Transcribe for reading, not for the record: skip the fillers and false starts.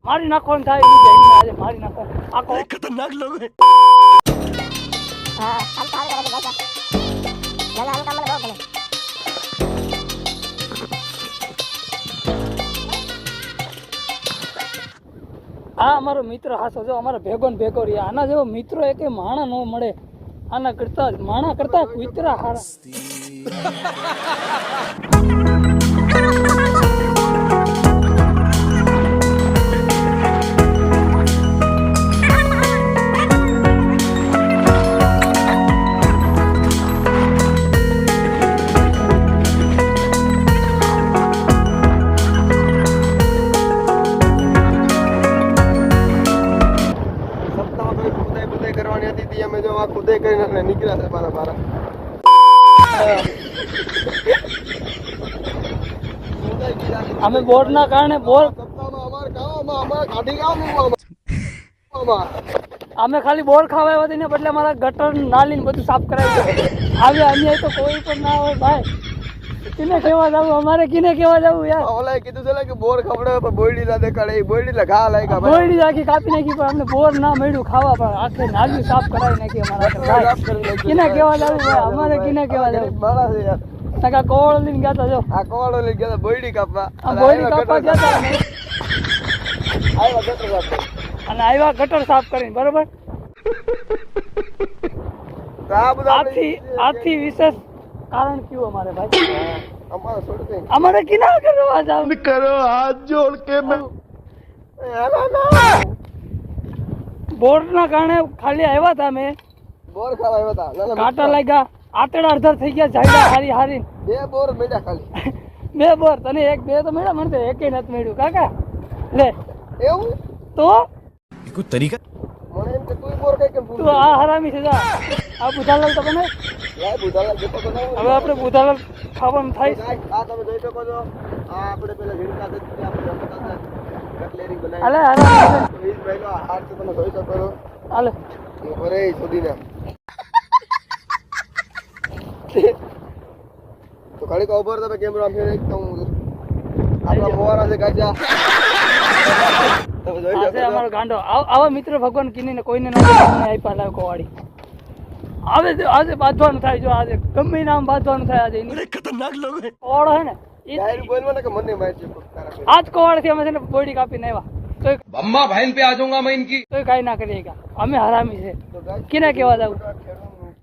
મારી નાખવાનું થાય એની બેનને આજે મારી નાખવાનું. આ કોણ ખતરનાક લોગ હે. હા હાલ તો હાલ કરે ના હાલ કામ મને બહુ ગમે. આ અમારો મિત્ર હાસો જો અમારો ભેગો ને ભેગો રહ્યા. આના જેવો મિત્રો એકે માણા ન મળે. આના કરતા માણા કરતા કુતરા હારા. અમે જો આ ખુદે કરીને નીકળ્યા છે મારા મારા અમે બોર્ડ ના કારણે બોર્ડ અમે ખાલી બોર ખાવા આવ્યા હતા ને બદલે મારા ગટર નાલી ને બધું સાફ કરાવી આવે અન્યાય તો કોઈ પણ ના હોય ભાઈ. કિને કેવા જાવું અમારે કિને કેવા જાવું યાર. ઓલાએ કીધું છે કે બોર ખવડાવે પણ બોયડી ના દેખાડે બોયડી એટલે ઘા લાગ્યા બોયડી આખી કાપી નાખી પણ અમને બોર ના મળ્યું ખાવા પણ આખે નાલી સાફ કરાવી નાખી અમારા કિને કેવા જાવું ભાઈ અમારે કિને કેવા જાવું મારા છે યાર. નકા કોળ લઈને ગયા તા જો આ કોવાડો લઈ ગયા બોયડી કાપવા આ બોયડી કાપવા ગયા તા આવ્યા ગટર કાપવા અને આવ્યા ગટર સાફ કરીને બરોબર. આથી વિશેષ કારણ કયું અમારે ભાઈ અમારે થોડું કઈ અમારે કિના કરવા જાવ કરો હાથ જોડ કે બોર્ડ ના કારણે ખાલી આવ્યા હતા અમે બોર ખાવા આવ્યા હતા કાંટા લાગ્યા આતડા અડધર થઈ ગયા જાયડા હારી હારી બે બોર મળ્યા ખાલી બે બોર તને એક બે તો મળ્યા મને તો એકેય નથી મળ્યું કાકા લે એવું તો કોઈ તરીકા મને એમ કે તું બોર કઈ કેમ તું આ હરામી છે જા આ બુધાલાલ તો બને લાય બુધાલાલ જેતો બનાવો હવે આપણે બુધાલાલ ખાવાનું થાય આ તમે જોઈ શકો છો આ આપણે પેલા ઝીણકા છે આપણે રમતા કટલેરી બનાવી અલે હરામી વીસ ભાઈનો હાર તો તમે જોઈ શકો છો અલે અરે સુધીને તો ખાલી કો ઉપર તમે કેમેરો આમ ફેર એકદમ આપણા મોવારા છે ગાજા તમે જોઈ આ છે શકો અમારો ગાંડો આવા મિત્ર ભગવાન કિનીને કોઈને ના આપ્યા લાવ કોવાડી આવે આજે બાંધવાનું થાય જો આજે ગમે નામ બાંધવાનું થાય આજે એની ખતરનાક લોગ હે. કોવાડો હે ને ડાયરી બોલવાને કે મને માર છે આજ કોવાડ થી અમે છે ને બોડી કાપીને આવ્યા તો अम्मा बहन पे आ जाऊंगा मैं इनकी કઈ ના કરીએ અમે હરામી છે તો ગાય કિને કેવા જાવ ખેડવાનું